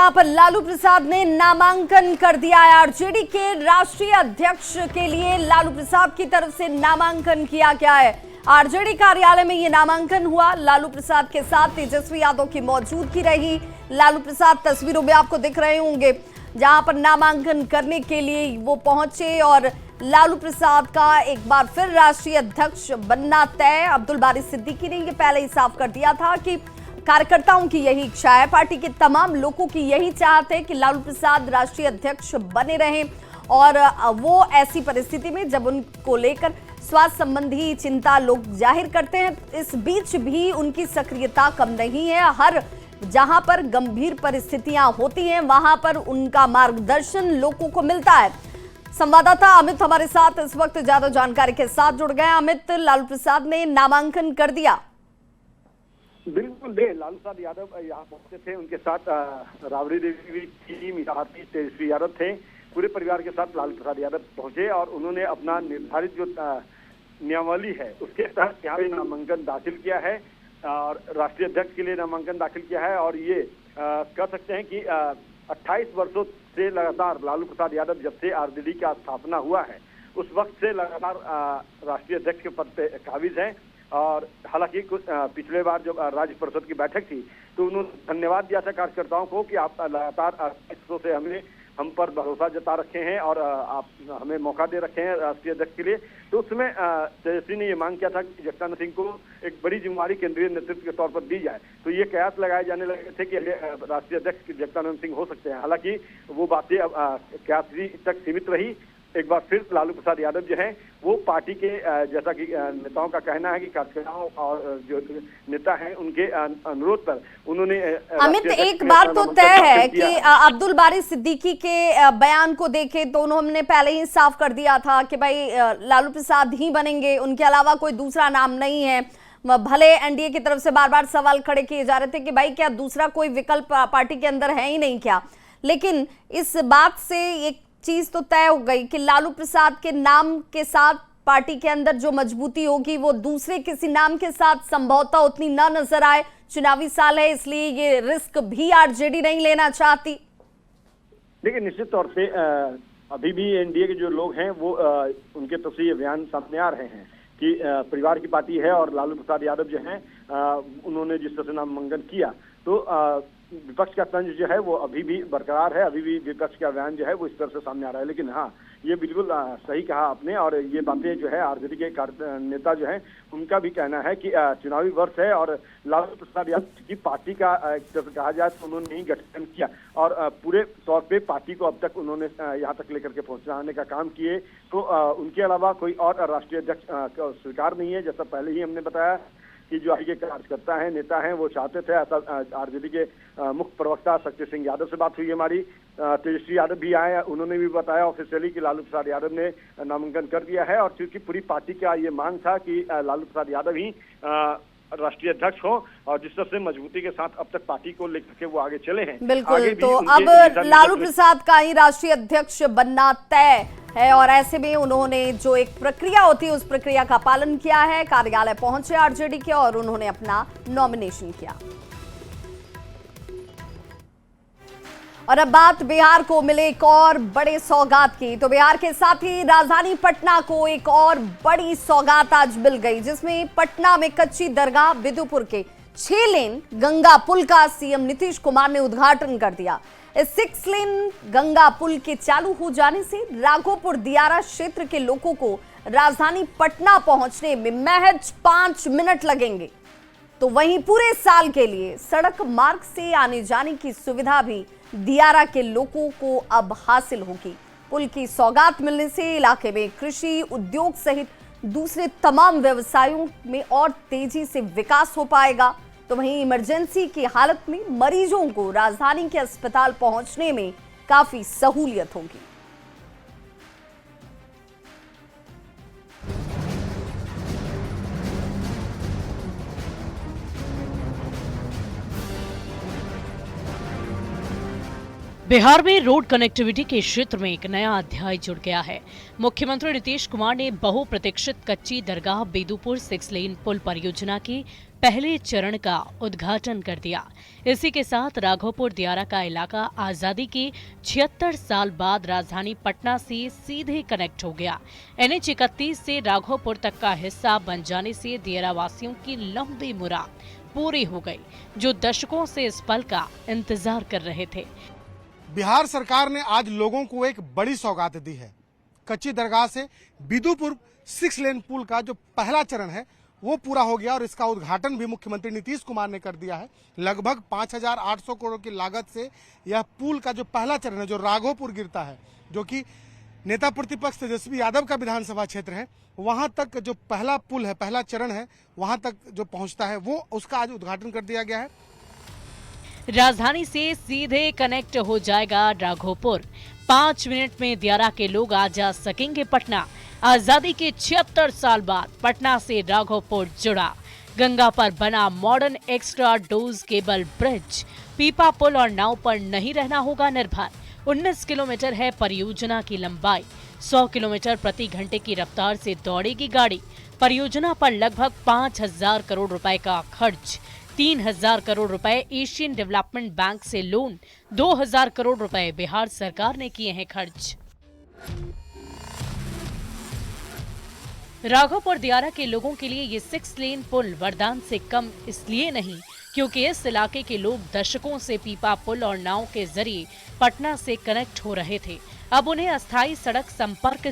जहां पर लालू प्रसाद ने नामांकन कर दिया है। आरजेडी के राष्ट्रीय अध्यक्ष के लिए लालू प्रसाद की तरफ से नामांकन किया गया है। आरजेडी कार्यालय में यह नामांकन हुआ। लालू प्रसाद के साथ तेजस्वी यादव की मौजूदगी रही। लालू प्रसाद तस्वीरों में आपको दिख रहे होंगे, जहां पर नामांकन करने के लिए वो पहुंचे और लालू प्रसाद का एक बार फिर राष्ट्रीय अध्यक्ष बनना तय। अब्दुल बारी सिद्दीकी ने यह पहले ही साफ कर दिया था कि कार्यकर्ताओं की यही इच्छा है, पार्टी के तमाम लोगों की यही चाहत है कि लालू प्रसाद राष्ट्रीय अध्यक्ष बने रहें। और वो ऐसी परिस्थिति में जब उनको लेकर स्वास्थ्य संबंधी चिंता लोग जाहिर करते हैं, इस बीच भी उनकी सक्रियता कम नहीं है। हर जहां पर गंभीर परिस्थितियां होती हैं वहां पर उनका मार्गदर्शन लोगों को मिलता है। संवाददाता अमित हमारे साथ इस वक्त ज्यादा जानकारी के साथ जुड़ गए। अमित, लालू प्रसाद ने नामांकन कर दिया। बिल्कुल, लालू प्रसाद यादव यहाँ पहुंचे थे, उनके साथ राबड़ी देवी की साथी तेजस्वी यादव थे। पूरे परिवार के साथ लालू प्रसाद यादव पहुंचे और उन्होंने अपना निर्धारित जो नियमावली है उसके तहत यहाँ नामांकन दाखिल किया है और राष्ट्रीय अध्यक्ष के लिए नामांकन दाखिल किया है। और ये कह सकते हैं कि 28 वर्षों से लगातार लालू प्रसाद यादव जब से आरजेडी का स्थापना हुआ है उस वक्त से लगातार राष्ट्रीय अध्यक्ष के पद पे काबिज हैं। और हालांकि कुछ पिछले बार जब राज्य परिषद की बैठक थी तो उन्होंने धन्यवाद दिया था कार्यकर्ताओं को कि आप लगातार 28 से हम पर भरोसा जता रखे हैं और आप हमें मौका दे रखे हैं राष्ट्रीय अध्यक्ष के लिए। तो उस समय तेजस्वी ने ये मांग किया था कि जगदानंद सिंह को एक बड़ी जिम्मेवारी केंद्रीय नेतृत्व के तौर पर दी जाए। तो ये कयास लगाए जाने लगे थे कि राष्ट्रीय अध्यक्ष जगदानंद सिंह हो सकते हैं। हालांकि वो बातें अब कयास तक सीमित रही। एक बार फिर लालू प्रसाद यादव जो हैं वो पार्टी के जैसा कि नेताओं का कहना है कि कार्यकर्ताओं और जो नेता हैं उनके अनुरोध पर उन्होंने अमित, एक बात तो तय है कि अब्दुल बारी सिद्दीकी के बयान को देखे तो उन्होंने पहले ही साफ कर दिया था कि भाई लालू प्रसाद ही बनेंगे, उनके अलावा कोई दूसरा नाम नहीं है। भले एनडीए की तरफ से बार बार सवाल खड़े किए जा रहे थे कि भाई क्या दूसरा कोई विकल्प पार्टी के अंदर है ही नहीं क्या, लेकिन इस बात से एक चीज तो तय हो गई कि लालू प्रसाद के नाम के साथ पार्टी के अंदर जो मजबूती होगी वो दूसरे किसी नाम के साथ संभवतः उतनी न नजर आए। चुनावी साल है, इसलिए ये रिस्क भी आरजेडी नहीं लेना चाहती। देखिए, निश्चित तौर से अभी भी एनडीए के जो लोग हैं वो उनके तरफ से ये बयान सामने आ रहे हैं कि परिवार की पार्टी है और लालू प्रसाद यादव जो हैं उन्होंने जिस तरह से नामांकन किया तो विपक्ष का तंज जो है वो अभी भी बरकरार है। अभी भी विपक्ष का बयान जो है वो इस तरह से सामने आ रहा है। लेकिन हाँ, ये बिल्कुल सही कहा आपने और ये बातें जो है आरजेडी के नेता जो है उनका भी कहना है कि चुनावी वर्ष है और लालू प्रसाद यादव की पार्टी का एक तरह से कहा जाए तो उन्होंने ही गठन किया और पूरे तौर पे पार्टी को अब तक उन्होंने यहाँ तक लेकर के पहुंचाने का काम किए। तो उनके अलावा कोई और राष्ट्रीय अध्यक्ष स्वीकार नहीं है। जैसा पहले ही हमने बताया कि जो आगे के कार्यकर्ता हैं, नेता हैं, वो चाहते थे। ऐसा आरजेडी के मुख्य प्रवक्ता शक्ति सिंह यादव से बात हुई हमारी। तेजस्वी यादव भी आए, उन्होंने भी बताया ऑफिशियली कि लालू प्रसाद यादव ने नामांकन कर दिया है और चूंकि पूरी पार्टी का ये मांग था कि लालू प्रसाद यादव ही राष्ट्रीय अध्यक्ष हो और जिस तरह से मजबूती के साथ अब तक पार्टी को लेकर के वो आगे चले हैं। बिल्कुल, तो अब लालू प्रसाद का ही राष्ट्रीय अध्यक्ष बनना तय है और ऐसे में उन्होंने जो एक प्रक्रिया होती है उस प्रक्रिया का पालन किया है। कार्यालय पहुंचे आरजेडी के और उन्होंने अपना नॉमिनेशन किया। और अब बात बिहार को मिले एक और बड़े सौगात की। तो बिहार के साथ ही राजधानी पटना को एक और बड़ी सौगात आज मिल गई, जिसमें पटना में कच्ची दरगाह बिदुपुर के 6 लेन गंगा पुल का सीएम नीतीश कुमार ने उद्घाटन कर दिया। इस 6 लेन गंगा पुल के चालू हो जाने से राघोपुर दियारा क्षेत्र के लोगों को राजधानी पटना पहुंचने में महज 5 मिनट लगेंगे। तो वहीं पूरे साल के लिए सड़क मार्ग से आने जाने की सुविधा भी दियारा के लोगों को अब हासिल होगी। पुल की सौगात मिलने से इलाके में कृषि, उद्योग सहित दूसरे तमाम व्यवसायों में और तेजी से विकास हो पाएगा। तो वहीं इमरजेंसी की हालत में मरीजों को राजधानी के अस्पताल पहुंचने में काफी सहूलियत होगी। बिहार में रोड कनेक्टिविटी के क्षेत्र में एक नया अध्याय जुड़ गया है। मुख्यमंत्री नीतीश कुमार ने बहुप्रतीक्षित कच्ची दरगाह बेदूपुर 6 लेन पुल परियोजना की पहले चरण का उद्घाटन कर दिया। इसी के साथ राघोपुर दियारा का इलाका आजादी के 76 साल बाद राजधानी पटना से सीधे कनेक्ट हो गया। NH 31 से राघोपुर तक का हिस्सा बन जाने से दियारा वासियों की लंबी मुराद पूरी हो गई, जो दशकों से इस पल का इंतजार कर रहे थे। बिहार सरकार ने आज लोगों को एक बड़ी सौगात दी है। कच्ची दरगाह से बिदुपुर 6 लेन पुल का जो पहला चरण है वो पूरा हो गया और इसका उद्घाटन भी मुख्यमंत्री नीतीश कुमार ने कर दिया है। लगभग 5,800 करोड़ की लागत से यह पुल का जो पहला चरण है, जो राघोपुर गिरता है, जो कि नेता प्रतिपक्ष तेजस्वी यादव का विधानसभा क्षेत्र है, वहां तक जो पहला पुल है, पहला चरण है, वहां तक जो पहुंचता है, वो उसका आज उद्घाटन कर दिया गया है। राजधानी से सीधे कनेक्ट हो जाएगा राघोपुर। 5 मिनट में दियारा के लोग आ जा सकेंगे पटना। आजादी के 76 साल बाद पटना से राघोपुर जुड़ा। गंगा पर बना modern extra dose cable bridge. पीपा पुल और नाव पर नहीं रहना होगा निर्भर। 19 किलोमीटर है परियोजना की लंबाई। 100 किलोमीटर प्रति घंटे की रफ्तार से दौड़ेगी गाड़ी। परियोजना पर लगभग 5,000 करोड़ रुपए का खर्च। 3,000 करोड़ रुपए एशियन डेवलपमेंट बैंक से लोन। 2,000 करोड़ रुपए बिहार सरकार ने किए हैं खर्च। राघोपुर दियारा के लोगों के लिए ये 6 लेन पुल वरदान से कम इसलिए नहीं क्योंकि इस इलाके के लोग दशकों से पीपा पुल और नाव के जरिए पटना से कनेक्ट हो रहे थे। अब उन्हें अस्थायी सड़क संपर्क